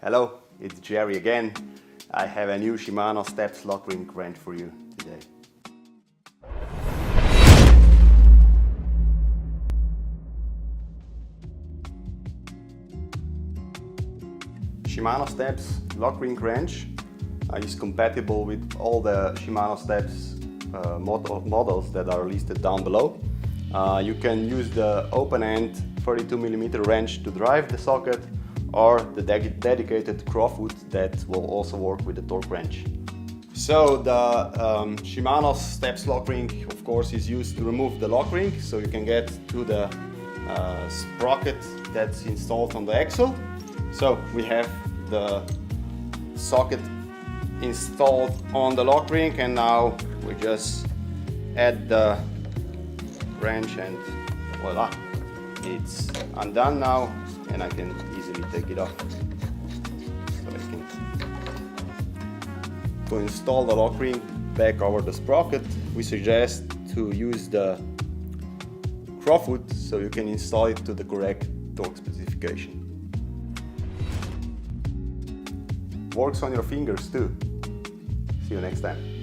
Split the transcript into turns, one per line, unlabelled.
Hello, it's Jerry again. I have a new Shimano Steps lockring wrench for you today. Shimano Steps lockring wrench is compatible with all the Shimano Steps models that are listed down below. You can use the open-end 32mm wrench to drive the socket, or the dedicated crowfoot that will also work with the torque wrench. So the Shimano Steps lockring, of course, is used to remove the lockring, so you can get to the sprocket that's installed on the axle. So we have the socket installed on the lockring, and now we just add the wrench and voila, it's undone now, and I can easily take it off. So to install the lockring back over the sprocket, we suggest to use the crowfoot so you can install it to the correct torque specification. Works on your fingers too. See you next time.